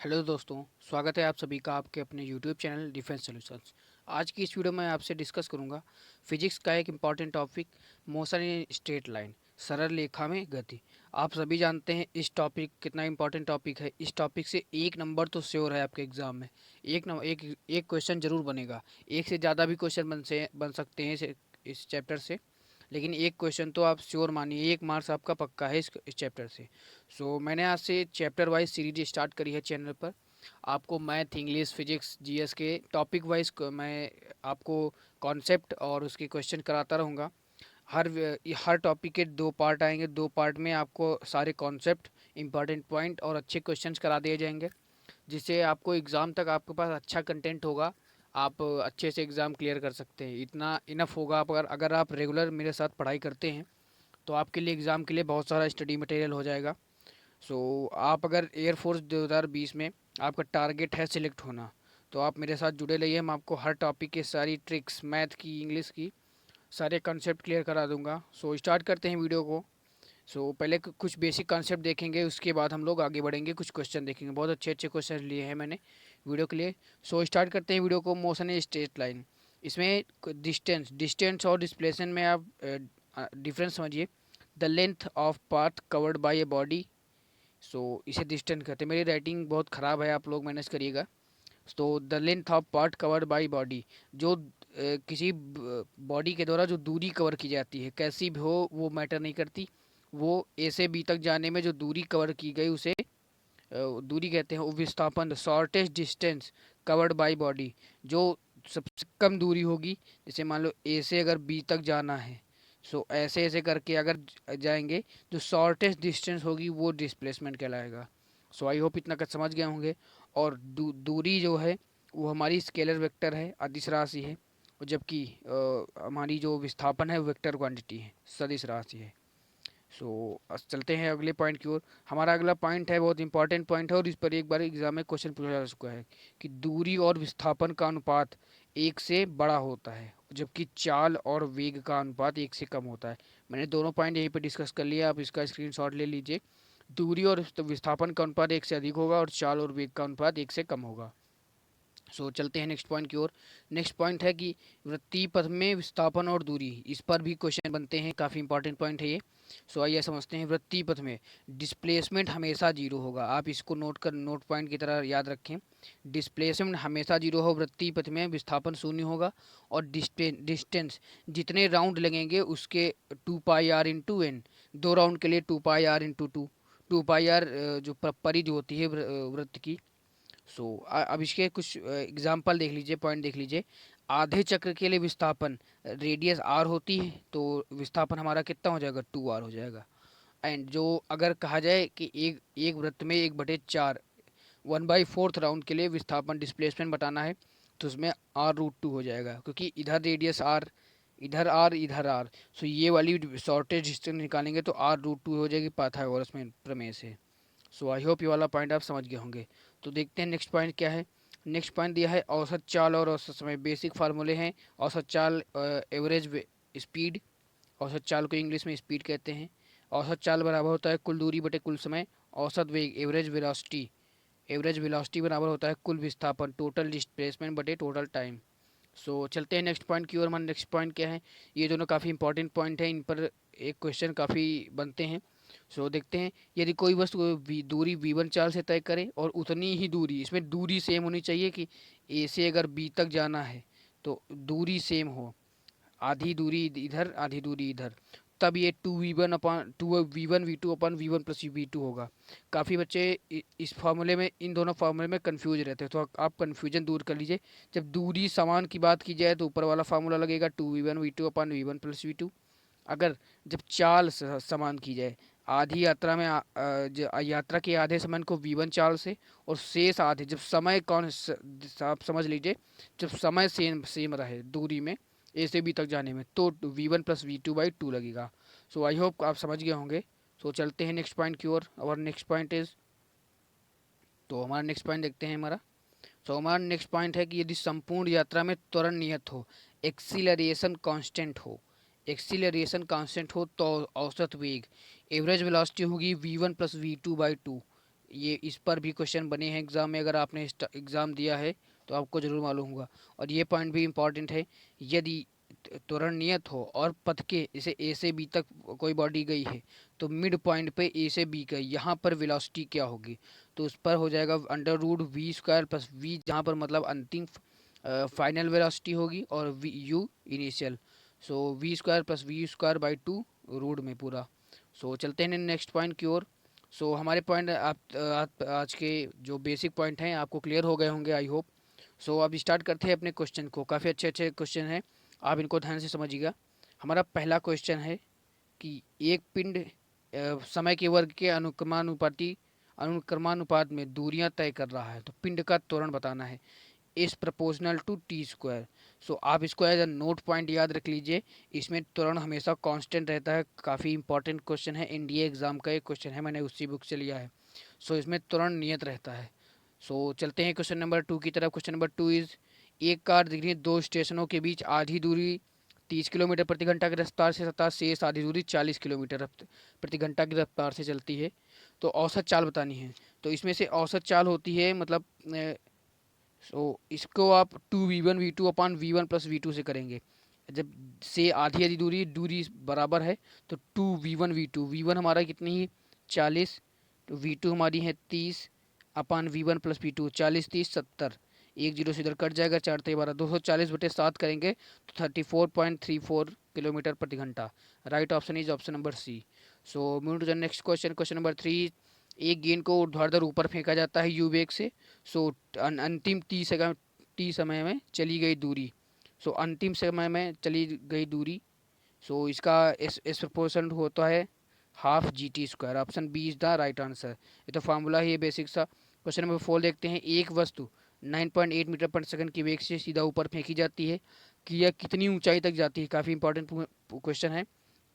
Hello दोस्तों, स्वागत है आप सभी का आपके अपने यूट्यूब चैनल डिफेंस सॉल्यूशंस। आज की इस वीडियो में आपसे डिस्कस करूंगा फिजिक्स का एक important topic, motion in straight line, सरल रेखा में गति। आप सभी जानते हैं इस टॉपिक कितना इम्पॉर्टेंट टॉपिक है। इस टॉपिक से एक नंबर तो श्योर है आपके एग्जाम में। एक क्वेश्चन जरूर बनेगा। एक से ज़्यादा भी क्वेश्चन बन सकते हैं इस चैप्टर से, लेकिन एक क्वेश्चन तो आप श्योर मानिए, 1 मार्क्स आपका पक्का है इस चैप्टर से। मैंने आज से चैप्टर वाइज सीरीज स्टार्ट करी है चैनल पर। आपको मैथ, इंग्लिश, फिजिक्स, जीएस के टॉपिक वाइज मैं आपको कॉन्सेप्ट और उसके क्वेश्चन कराता रहूँगा। हर टॉपिक के 2 पार्ट आएंगे। 2 पार्ट में आपको सारे कॉन्सेप्ट, इंपॉर्टेंट पॉइंट और अच्छे क्वेश्चंस करा दिए जाएंगे, जिससे आपको एग्ज़ाम तक आपके पास अच्छा कंटेंट होगा। आप अच्छे से एग्ज़ाम क्लियर कर सकते हैं। इतना इनफ होगा। आप अगर आप रेगुलर मेरे साथ पढ़ाई करते हैं तो आपके लिए एग्ज़ाम के लिए बहुत सारा स्टडी मटेरियल हो जाएगा। आप अगर एयरफोर्स 2020 में आपका टारगेट है सिलेक्ट होना, तो आप मेरे साथ जुड़े रहिए। मैं आपको हर टॉपिक के सारी ट्रिक्स, मैथ की, इंग्लिश की, सारे कॉन्सेप्ट क्लियर करा दूंगा। स्टार्ट करते हैं वीडियो को। पहले कुछ बेसिक कॉन्सेप्ट देखेंगे, उसके बाद हम लोग आगे बढ़ेंगे, कुछ क्वेश्चन देखेंगे। बहुत अच्छे अच्छे क्वेश्चन लिए हैं मैंने वीडियो के लिए। स्टार्ट करते हैं वीडियो को। मोशन ए स्ट्रेट लाइन, इसमें डिस्टेंस डिस्टेंस और डिस्प्लेसमेंट में आप डिफरेंस समझिए। The length of path covered by a body, इसे डिस्टेंस कहते हैं। मेरी राइटिंग बहुत ख़राब है, आप लोग मैनेज करिएगा। The length of part covered by body, जो किसी बॉडी के द्वारा जो दूरी कवर की जाती है, कैसी भी हो वो मैटर नहीं करती। वो ए से बी तक जाने में जो दूरी कवर की गई उसे दूरी कहते हैं। वो विस्थापन, shortest distance covered by body, जो सबसे कम दूरी होगी। जैसे मान लो ए से अगर बी तक जाना है, ऐसे ऐसे करके अगर जाएंगे, जो शॉर्टेस्ट डिस्टेंस होगी वो डिस्प्लेसमेंट कहलाएगा। आई होप इतना कुछ समझ गए होंगे। और दूरी जो है वो हमारी स्केलर वेक्टर है, अदिश राशि है। और जबकि हमारी जो विस्थापन है वेक्टर क्वांटिटी है, सदिश राशि है। चलते हैं अगले पॉइंट की ओर। हमारा अगला पॉइंट है, बहुत इंपॉर्टेंट पॉइंट है, और इस पर एक बार एग्जाम में क्वेश्चन पूछा जा चुका है कि दूरी और विस्थापन का अनुपात 1 से बड़ा होता है, जबकि चाल और वेग का अनुपात 1 से कम होता है। मैंने दोनों पॉइंट यहीं पे डिस्कस कर लिया, आप इसका स्क्रीनशॉट ले लीजिए। दूरी और विस्थापन का अनुपात 1 से अधिक होगा और चाल और वेग का अनुपात 1 से कम होगा। चलते हैं नेक्स्ट पॉइंट की ओर। नेक्स्ट पॉइंट है कि वृत्तीय पथ में विस्थापन और दूरी, इस पर भी क्वेश्चन बनते हैं। काफ़ी इंपॉर्टेंट पॉइंट है ये। आइए समझते हैं। वृत्तीय पथ में डिस्प्लेसमेंट हमेशा जीरो होगा। आप इसको नोट पॉइंट की तरह याद रखें। डिस्प्लेसमेंट हमेशा जीरो हो वृत्तीय पथ में, विस्थापन शून्य होगा। और डिस्टेंस, जितने राउंड लगेंगे उसके 2πr/n, 2 राउंड के लिए 2πr/2, 2πr जो परिधि होती है वृत्त की। अब इसके कुछ एग्जाम्पल देख लीजिए, पॉइंट देख लीजिए। आधे चक्र के लिए विस्थापन, रेडियस आर होती है, तो विस्थापन हमारा कितना हो जाएगा, 2r हो जाएगा। एंड जो अगर कहा जाए कि एक एक वृत्त में 1/4, 1/4 राउंड के लिए विस्थापन, डिस्प्लेसमेंट बताना है, तो उसमें r√2 हो जाएगा, क्योंकि इधर रेडियस आर, इधर आर, इधर आर। ये वाली शॉर्टेज डिस्टेंस निकालेंगे तो r√2 हो जाएगी पाइथागोरस में प्रमेय से। आई होप ये वाला पॉइंट आप समझ गए होंगे। तो देखते हैं नेक्स्ट पॉइंट क्या है। नेक्स्ट पॉइंट दिया है औसत चाल और औसत समय। बेसिक फार्मूले हैं। औसत चाल एवरेज स्पीड, औसत चाल को इंग्लिश में स्पीड कहते हैं। औसत चाल बराबर होता है कुल दूरी बटे कुल समय। औसत वेग, एवरेज वेलोसिटी बराबर होता है कुल विस्थापन, टोटल डिस्प्लेसमेंट बटे टोटल टाइम। चलते हैं नेक्स्ट पॉइंट की ओर। हमारा नेक्स्ट पॉइंट क्या है, ये दोनों काफ़ी इंपॉर्टेंट पॉइंट है, इन पर एक क्वेश्चन काफ़ी बनते हैं। देखते हैं। यदि कोई वस्तु दूरी v1 चाल से तय करे और उतनी ही दूरी, इसमें दूरी सेम होनी चाहिए कि ए से अगर बी तक जाना है तो दूरी सेम हो, आधी दूरी इधर आधी दूरी इधर, तब ये 2v1 v2/v1 + v2 होगा। काफ़ी बच्चे इस फार्मूले में, इन दोनों फार्मूले में कंफ्यूज रहते हैं, तो आप कंफ्यूजन दूर कर लीजिए। जब दूरी समान की बात की जाए तो ऊपर वाला फार्मूला लगेगा 2v1 v2/v1 + v2। अगर जब चाल समान की जाए, आधी यात्रा में यात्रा के आधे समय को v1 चाल से, और शेष आधे, जब समय आप समझ लीजिए, जब समय सेम सेम रहे दूरी में, ए से बी तक जाने में, तो v1 + v2/2 लगेगा। आई होप आप समझ गए होंगे। चलते हैं नेक्स्ट पॉइंट की ओर। और नेक्स्ट पॉइंट इज, हमारा नेक्स्ट पॉइंट देखते हैं हमारा। हमारा नेक्स्ट पॉइंट है कि यदि संपूर्ण यात्रा में त्वरण नियत हो, एक्सीलरेशन कांस्टेंट हो, तो औसत वेग, एवरेज वेलोसिटी होगी v1 + v2/2। ये इस पर भी क्वेश्चन बने हैं एग्ज़ाम में, अगर आपने एग्ज़ाम दिया है तो आपको ज़रूर मालूम होगा। और ये पॉइंट भी इम्पॉर्टेंट है, यदि त्वरण नियत हो और पथ के जैसे ए से बी तक कोई बॉडी गई है, तो मिड पॉइंट पे ए से बी गई, यहाँ पर वेलोसिटी क्या होगी, तो उस पर हो जाएगा under root v square plus v, जहाँ पर मतलब अंतिम फाइनल वेलोसिटी होगी, और v u initial. So v square plus v square by two root में पूरा। सो चलते हैं नेक्स्ट पॉइंट की ओर। सो हमारे पॉइंट आप आज के जो बेसिक पॉइंट हैं आपको क्लियर हो गए होंगे, आई होप। सो अब स्टार्ट करते हैं अपने क्वेश्चन को। काफ़ी अच्छे अच्छे क्वेश्चन हैं, आप इनको ध्यान से समझिएगा। हमारा पहला क्वेश्चन है कि एक पिंड समय के वर्ग के अनुक्रमानुपात में दूरियां तय कर रहा है, तो पिंड का त्वरण बताना है। Is proportional to T square. So आप इसको एज अ नोट पॉइंट याद रख लीजिए। इसमें त्वरण हमेशा कांस्टेंट रहता है। काफ़ी इंपॉर्टेंट क्वेश्चन है, एनडीए एग्जाम का एक क्वेश्चन है, मैंने उसी बुक से लिया है। सो इसमें त्वरण नियत रहता है। सो चलते हैं क्वेश्चन नंबर 2 की तरफ। क्वेश्चन नंबर 2 इज, एक कार दिखनी दो स्टेशनों के बीच आधी दूरी 30 किलोमीटर प्रति घंटा की रफ्तार से तथा शेष आधी दूरी 40 किलोमीटर प्रति घंटा की रफ्तार से चलती है, तो औसत चाल बतानी है। तो इसमें से औसत चाल होती है मतलब इसको आप 2v1 v2 अपान v1 प्लस v2 से करेंगे। जब से आधी आधी दूरी दूरी बराबर है, तो 2v1 v2, v1 हमारा कितनी है 40, तो v2 हमारी है 30 अपान v1 प्लस v2, 40 30 70, एक जीरो से इधर कट जाएगा, 4 12, 240/7 करेंगे तो 34.34 किलोमीटर प्रति घंटा। Right option is option number C. So move to the next question. Question number 3, एक गेंद को ऊर्ध्वाधर ऊपर फेंका जाता है यू वेग से। सो अंतिम टी समय में चली गई दूरी। सो अंतिम समय में चली गई दूरी, सो इसका इस प्रपोर्शन होता है half g t square. Option B is the right answer. ये तो फार्मूला ही है बेसिक सा। क्वेश्चन नंबर 4 देखते हैं। एक वस्तु 9.8 मीटर पर सेकंड की वेग से सीधा ऊपर फेंकी जाती है कि यह कितनी ऊंचाई तक जाती है। काफ़ी इंपॉर्टेंट क्वेश्चन है,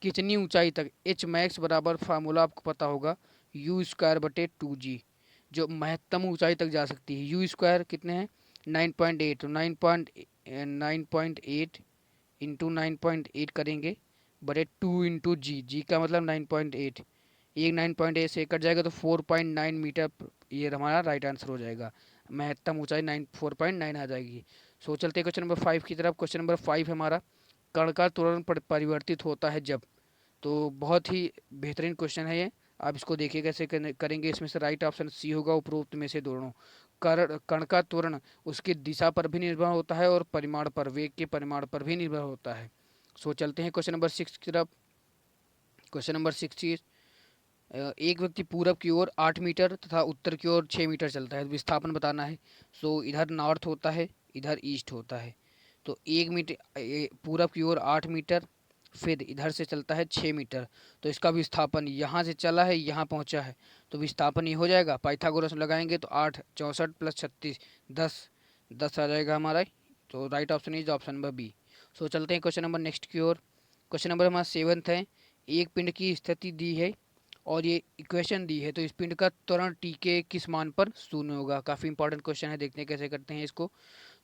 कितनी ऊंचाई तक। एच मैक्स बराबर फार्मूला आपको पता होगा यू स्क्वायर बटे 2g, जो महत्तम ऊंचाई तक जा सकती है। यू स्क्वायर कितने हैं 9.8, तो 9.8 इंटू 9.8 करेंगे बटे 2 इंटू जी, जी का मतलब 9.8, एक 9.8 से कट जाएगा तो 4.9 मीटर, ये हमारा राइट आंसर हो जाएगा। महत्तम ऊंचाई 4.9 आ जाएगी। सो चलते क्वेश्चन नंबर 5 की तरफ। क्वेश्चन नंबर 5 हमारा, कण का त्वरण परिवर्तित होता है जब। तो बहुत ही बेहतरीन क्वेश्चन है ये, आप इसको देखिए कैसे करेंगे। इसमें से राइट ऑप्शन सी होगा उपरोक्त में से दोनों। कण का त्वरण उसकी दिशा पर भी निर्भर होता है और परिमाण पर, वेग के परिमाण पर भी निर्भर होता है। सो चलते हैं क्वेश्चन नंबर 6 की तरफ। क्वेश्चन नंबर 6 इज, एक व्यक्ति पूरब की ओर 8 मीटर तथा उत्तर की ओर 6 मीटर चलता है, विस्थापन बताना है। सो इधर नॉर्थ होता है, इधर ईस्ट होता है। तो 1 मीटर पूरब की ओर 8 मीटर, फिर इधर से चलता है 6 मीटर, तो इसका विस्थापन यहाँ से चला है यहाँ पहुँचा है, तो विस्थापन ये हो जाएगा। पाइथागोरस लगाएंगे तो 8 64 प्लस 36 10, 10 आ जाएगा हमारा। तो right option is option number B. So चलते हैं क्वेश्चन नंबर नेक्स्ट की ओर। क्वेश्चन नंबर हमारा 7th है। एक पिंड की स्थिति दी है और ये इक्वेशन दी है, तो इस पिंड का त्वरण टी के किस मान पर शून्य होगा। काफ़ी इंपॉर्टेंट क्वेश्चन है, देखते हैं कैसे करते हैं इसको।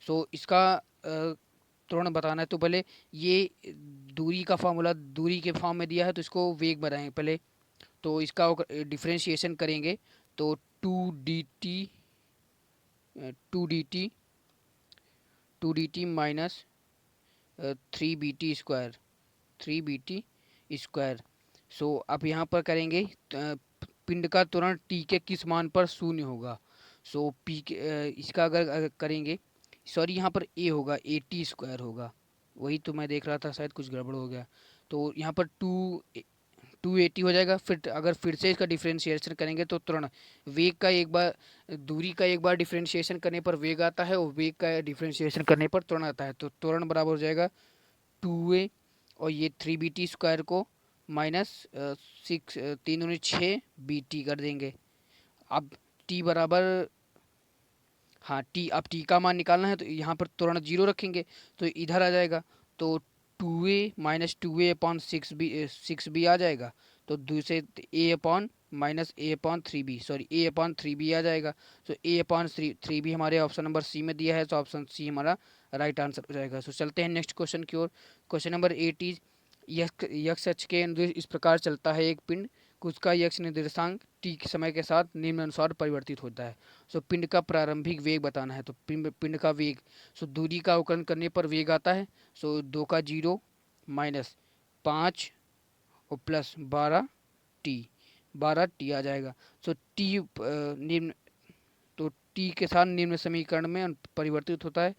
सो इसका त्वरण बताना है, तो पहले ये दूरी का फॉर्मूला दूरी के फॉर्म में दिया है, तो इसको वेग बनाएं पहले। तो इसका डिफ्रेंशिएशन करेंगे तो 2 dt, 2 dt, 2 dt minus 3 bt square, 3 bt square. So अब यहाँ पर करेंगे पिंड का त्वरण टी के किस मान पर शून्य होगा। सो पी के इसका अगर करेंगे, सॉरी यहाँ पर ए होगा, 80 स्क्वायर होगा, वही तो मैं देख रहा था, शायद कुछ गड़बड़ हो गया। तो यहाँ पर 280 हो जाएगा। फिर अगर फिर से इसका डिफ्रेंशिएशन करेंगे तो त्वरण, वेग का एक बार, दूरी का एक बार डिफ्रेंशिएशन करने पर वेग आता है और वेग का डिफ्रेंशिएशन करने पर त्वरण आता है। तो त्वरण बराबर हो जाएगा 2a, और ये 3 bt स्क्वायर को माइनस 6, 3 × 6 bt कर देंगे। अब t बराबर, हाँ टी, अब टी का मान निकालना है तो यहाँ पर त्वरण 0 रखेंगे तो इधर आ जाएगा। तो 2a माइनस 2a/6b आ जाएगा। तो दूसरे a upon minus a/3b, sorry a/3b आ जाएगा। तो a/3b हमारे ऑप्शन नंबर सी में दिया है, तो ऑप्शन सी हमारा राइट आंसर हो जाएगा। सो चलते हैं नेक्स्ट क्वेश्चन की ओर। क्वेश्चन नंबर 8 इज, यक्ष अक्ष के अनुदिश इस प्रकार चलता है एक पिंड, उसका यक्ष निर्देशांक टी के समय के साथ निम्नानुसार परिवर्तित होता है। सो पिंड का प्रारंभिक वेग बताना है, तो पिंड का वेग, सो दूरी का अवकलन करने पर वेग आता है। सो 2 का 0 माइनस 5 और प्लस 12 टी आ जाएगा। सो टी निम्न, तो टी के साथ निम्न समीकरण में परिवर्तित होता है।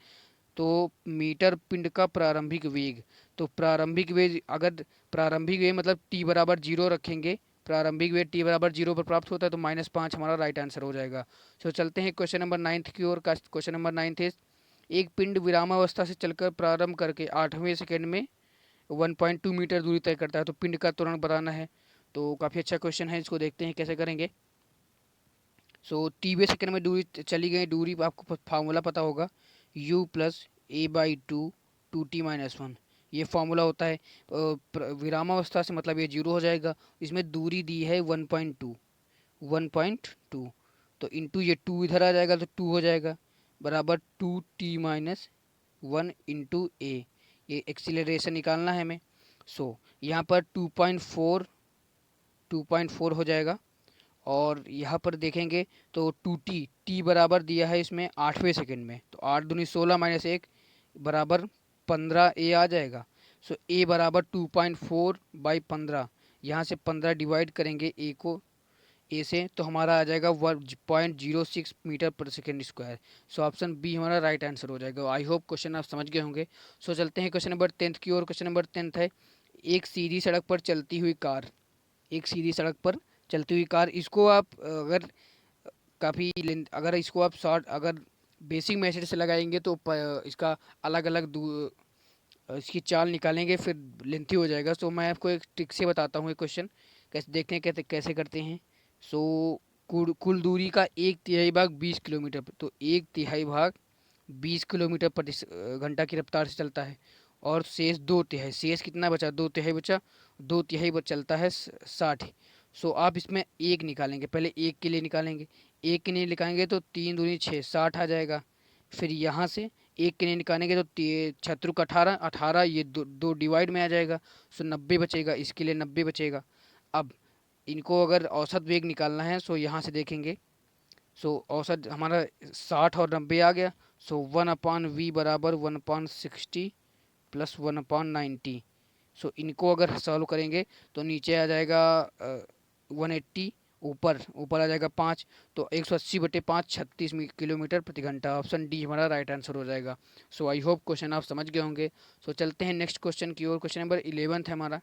तो मीटर पिंड का प्रारंभिक वेग, तो प्रारंभिक वेग, अगर प्रारंभिक वेग मतलब टी बराबर 0 रखेंगे, प्रारंभिक वेग टी बराबर 0 पर प्राप्त होता है, तो -5 हमारा राइट आंसर हो जाएगा। सो चलते हैं क्वेश्चन नंबर 9 की ओर। का क्वेश्चन नंबर 9 है, एक पिंड विरामावस्था से चलकर प्रारंभ करके 8वें सेकंड में 1.2 मीटर दूरी तय करता है, तो पिंड का त्वरण बताना है। तो काफ़ी अच्छा क्वेश्चन है, इसको देखते हैं कैसे करेंगे। सो टीवे सेकंड में दूरी चली गई, दूरी आपको फार्मूला पता होगा, u plus A by two T minus 1, ये फार्मूला होता है। विरामावस्था से मतलब ये 0 हो जाएगा। इसमें दूरी दी है 1.2, तो इंटू ये 2 इधर आ जाएगा, तो 2 हो जाएगा, बराबर 2t-1 इंटू ए, ये एक्सीलरेशन निकालना है हमें। सो यहाँ पर 2.4 हो जाएगा। और यहाँ पर देखेंगे तो 2t, टी बराबर दिया है इसमें 8वें सेकंड में, तो 8 दूनी 16 माइनस 1 बराबर 15 ए आ जाएगा। सो ए बराबर 2.4/15, यहाँ से 15 डिवाइड करेंगे ए को, ए से, तो हमारा आ जाएगा 1.06 मीटर पर second square. So option B हमारा राइट आंसर हो जाएगा। आई होप क्वेश्चन आप समझ गए होंगे। सो चलते हैं क्वेश्चन नंबर 10 की ओर। क्वेश्चन नंबर 10 है, एक सीधी सड़क पर चलती हुई कार, एक सीधी सड़क पर चलती हुई कार, इसको आप अगर काफ़ी अगर इसको आप शॉर्ट, अगर बेसिक मेथड से लगाएंगे तो इसका अलग अलग इसकी चाल निकालेंगे, फिर लेंथी हो जाएगा। सो मैं आपको एक ट्रिक से बताता हूँ, एक क्वेश्चन कैसे देखते हैं, कैसे कैसे करते हैं। सो कुल दूरी का 1/3 भाग 20 किलोमीटर, तो 1/3 भाग 20 किलोमीटर प्रति घंटा की रफ्तार से चलता है, और शेष 2/3, शेष कितना बचा, 2/3 बचा, 2/3 चलता है 60। सो आप इसमें एक निकालेंगे, पहले एक के लिए निकालेंगे, एक के लिए निकालेंगे तो 3 दूनी 6, 60 आ जाएगा। फिर यहाँ से एक के लिए निकालेंगे तो 6 18, 18 ये दो डिवाइड में आ जाएगा। सो 90 बचेगा, इसके लिए 90 बचेगा। अब इनको अगर औसत वेग निकालना है, सो यहाँ से देखेंगे, सो औसत हमारा 60 और 90 आ गया। सो 1/v बराबर 1/60 प्लस 1/90। सो इनको अगर सॉल्व करेंगे तो नीचे आ जाएगा 180, ऊपर ऊपर आ जाएगा 5, तो 180/5 36 किलोमीटर प्रति घंटा। ऑप्शन डी हमारा राइट आंसर हो जाएगा। सो आई होप क्वेश्चन आप समझ गए होंगे। सो चलते हैं नेक्स्ट क्वेश्चन की ओर। क्वेश्चन नंबर 11 है हमारा,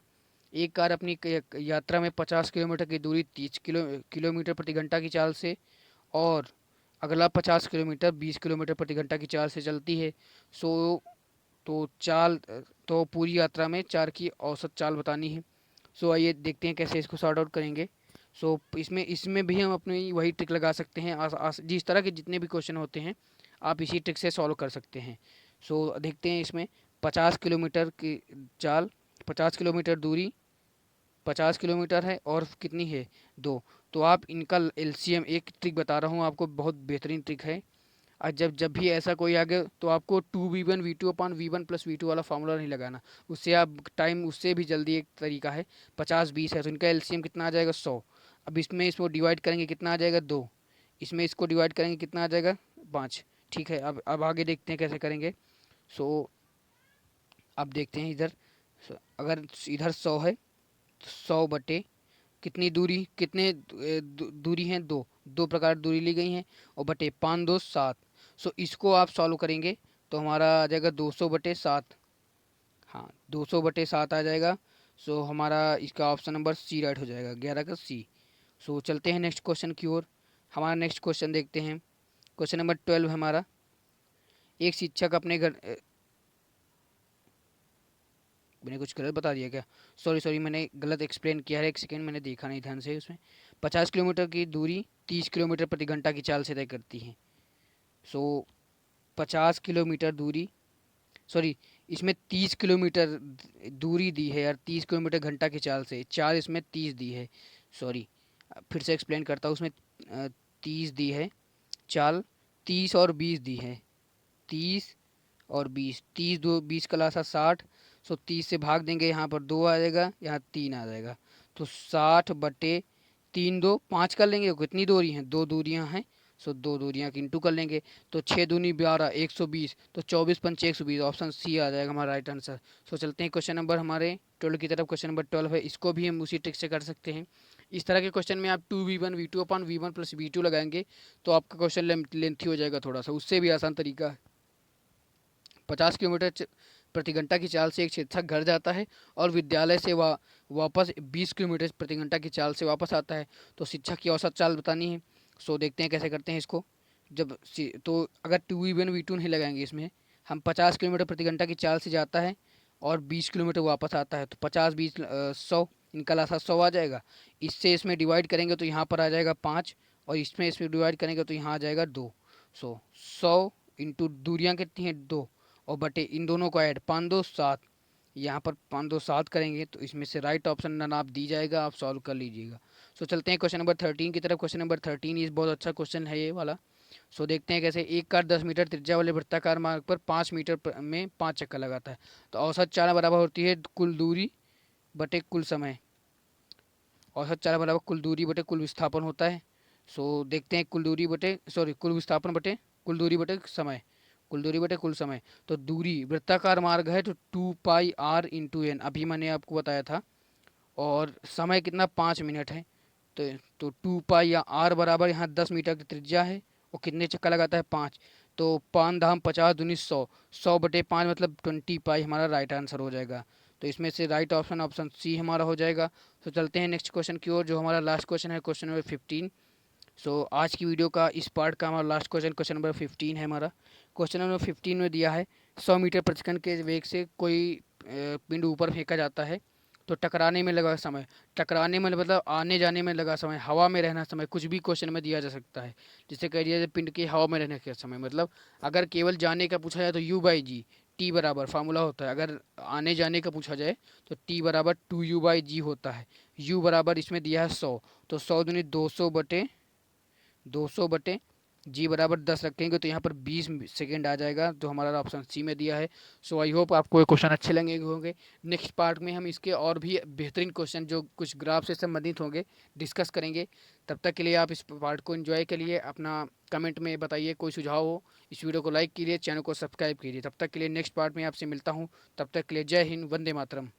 एक कार अपनी यात्रा में 50 किलोमीटर की दूरी 30 किलोमीटर प्रति घंटा की चाल से, और अगला 50 किलोमीटर 20 किलोमीटर प्रति घंटा की चाल से चलती है। सो तो चाल, तो पूरी यात्रा में चार की औसत चाल बतानी है। सो आइए देखते हैं कैसे इसको सॉर्ट आउट करेंगे। सो इसमें इसमें भी हम अपनी वही ट्रिक लगा सकते हैं, जिस तरह के जितने भी क्वेश्चन होते हैं आप इसी ट्रिक से सॉल्व कर सकते हैं। सो देखते हैं इसमें 50 किलोमीटर की चाल, 50 किलोमीटर दूरी, 50 किलोमीटर है, और कितनी है 2, तो आप इनका एलसीएम, एक ट्रिक बता रहा हूँ आपको, बहुत बेहतरीन ट्रिक है। और जब जब भी ऐसा कोई आ गया तो आपको 2v1 v2/v1 + v2 वाला फार्मूला नहीं लगाना, उससे आप टाइम, उससे भी जल्दी एक तरीका है, 50 20 है, तो इनका एलसीएम कितना आ जाएगा 100। अब इसमें इसको डिवाइड करेंगे कितना आ जाएगा 2, इसमें इसको डिवाइड करेंगे कितना आ जाएगा 5। ठीक है, अब आगे देखते हैं कैसे करेंगे। सो अब देखते हैं इधर, अगर इधर 100 है तो 100 कितनी दूरी, कितने दूरी हैं 2, 2 प्रकार दूरी ली गई हैं, और बटे 5 2 7। सो इसको आप सॉल्व करेंगे तो हमारा आ जाएगा 200/7। हाँ, 200/7 आ जाएगा। सो हमारा इसका ऑप्शन नंबर सी राइट हो जाएगा, 11 का सी। सो चलते हैं नेक्स्ट क्वेश्चन की ओर। हमारा नेक्स्ट क्वेश्चन देखते हैं। क्वेश्चन नंबर 12 हमारा, एक शिक्षक अपने घर, मैंने कुछ गलत बता दिया क्या, सॉरी सॉरी, मैंने गलत एक्सप्लेन किया है, एक सेकेंड, मैंने देखा नहीं ध्यान से। उसमें 50 किलोमीटर की दूरी 30 किलोमीटर प्रति घंटा की चाल से तय करती है। सो 50 किलोमीटर दूरी, सॉरी, इसमें 30 किलोमीटर दूरी दी है यार, 30 किलोमीटर घंटा की चाल से, चार इसमें 30 दी है, सॉरी, फिर से एक्सप्लेन करता हूँ। उसमें 30 दी है चाल, 30 और 20 दी है, 30 और 20, 30 2 20 का लासा 60। सो 30 से भाग देंगे, यहाँ पर 2 आ जाएगा, यहाँ 3 आ जाएगा, तो 60/30 3 2 5 कर लेंगे, कितनी दूरी हैं, 2 दूरियां हैं। सो 2 दूरियां की इंटू कर लेंगे, तो 6 दूनी 12 120, तो 24 पंचे 120, ऑप्शन सी आ जाएगा हमारा राइट आंसर। सो चलते हैं क्वेश्चन नंबर हमारे 12 की तरफ। क्वेश्चन नंबर 12 है, इसको भी हम उसी ट्रिक से कर सकते हैं। इस तरह के क्वेश्चन में आप 2v1 v2 upon v1 plus v2 लगाएंगे तो आपका क्वेश्चन लेंथी हो जाएगा थोड़ा सा। उससे भी आसान तरीका है, 50 किलोमीटर प्रति घंटा की चाल से एक शिक्षक घर जाता है और विद्यालय से वापस 20 किलोमीटर प्रति घंटा की चाल से वापस आता है, तो शिक्षक की औसत चाल बतानी है। सो देखते हैं कैसे करते हैं इसको। तो अगर 2v1 v2 नहीं लगाएंगे इसमें, हम 50 किलोमीटर प्रति घंटा की चाल से जाता है और 20 किलोमीटर वापस आता है, तो 50 20 100, इनका लासा 100 आ जाएगा। इससे इसमें डिवाइड करेंगे तो यहाँ पर आ जाएगा 5, और इसमें डिवाइड करेंगे तो यहाँ आ जाएगा 2। सो 100 इंटू दूरियाँ कितनी हैं 2, और बटे इन दोनों को ऐड 5 2 7, यहाँ पर 5 2 7 करेंगे तो इसमें से राइट ऑप्शन ना आप दी जाएगा, आप सॉल्व कर लीजिएगा। सो चलते हैं क्वेश्चन नंबर 13 की तरफ। क्वेश्चन नंबर 13 इस बहुत अच्छा क्वेश्चन है ये वाला। सो देखते हैं कैसे। एक कार 10 मीटर त्रिज्या वाले वृत्ताकार मार्ग पर 5 मीटर में 5 चक्कर लगाता है, तो औसत चाल बराबर होती है कुल दूरी बटे कुल समय। औसत चाल बराबर कुल दूरी बटे कुल विस्थापन होता है। सो देखते हैं कुल दूरी बटे कुल विस्थापन बटे कुल दूरी बटे समय, कुल दूरी बटे कुल समय। तो दूरी वृत्ताकार मार्ग है तो 2πr/n, अभी मैंने आपको बताया था, और समय कितना 5 मिनट है। तो 2 पाई या आर बराबर यहाँ 10 मीटर की त्रिज्या है और कितने चक्कर लगाता है 5, तो 5 धाम 50 दूनी 100, 100/5 मतलब 20 पाई हमारा राइट आंसर हो जाएगा। तो इसमें से राइट ऑप्शन ऑप्शन सी हमारा हो जाएगा। तो चलते हैं नेक्स्ट क्वेश्चन की ओर, जो हमारा लास्ट क्वेश्चन है, क्वेश्चन नंबर 15। सो आज की वीडियो का इस पार्ट का हमारा लास्ट क्वेश्चन, क्वेश्चन नंबर 15 है हमारा। क्वेश्चन नंबर 15 में दिया है 100 मीटर प्रति सेकंड के वेग से कोई पिंड ऊपर फेंका जाता है, तो टकराने में लगा समय, टकराने में मतलब आने जाने में लगा समय, हवा में रहना समय, कुछ भी क्वेश्चन में दिया जा सकता है। जिससे कह दिया जाए पिंड के हवा में रहने का समय, मतलब अगर केवल जाने का पूछा जाए तो u/g, टी बराबर फार्मूला होता है। अगर आने जाने का पूछा जाए तो टी बराबर 2u/g होता है। u बराबर इसमें दिया है 100, तो 100 दूनी 200/जी बराबर 10 रखेंगे तो यहाँ पर 20 सेकेंड आ जाएगा, जो हमारा ऑप्शन सी में दिया है। सो आई होप आपको ये क्वेश्चन अच्छे लगे होंगे। नेक्स्ट पार्ट में हम इसके और भी बेहतरीन क्वेश्चन जो कुछ ग्राफ से संबंधित होंगे डिस्कस करेंगे। तब तक के लिए आप इस पार्ट को एंजॉय के लिए अपना कमेंट में बताइए, कोई सुझाव हो। इस वीडियो को लाइक कीजिए, चैनल को सब्सक्राइब कीजिए। तब तक के लिए नेक्स्ट पार्ट में आपसे मिलता हूँ। तब तक के लिए जय हिंद, वंदे मातरम।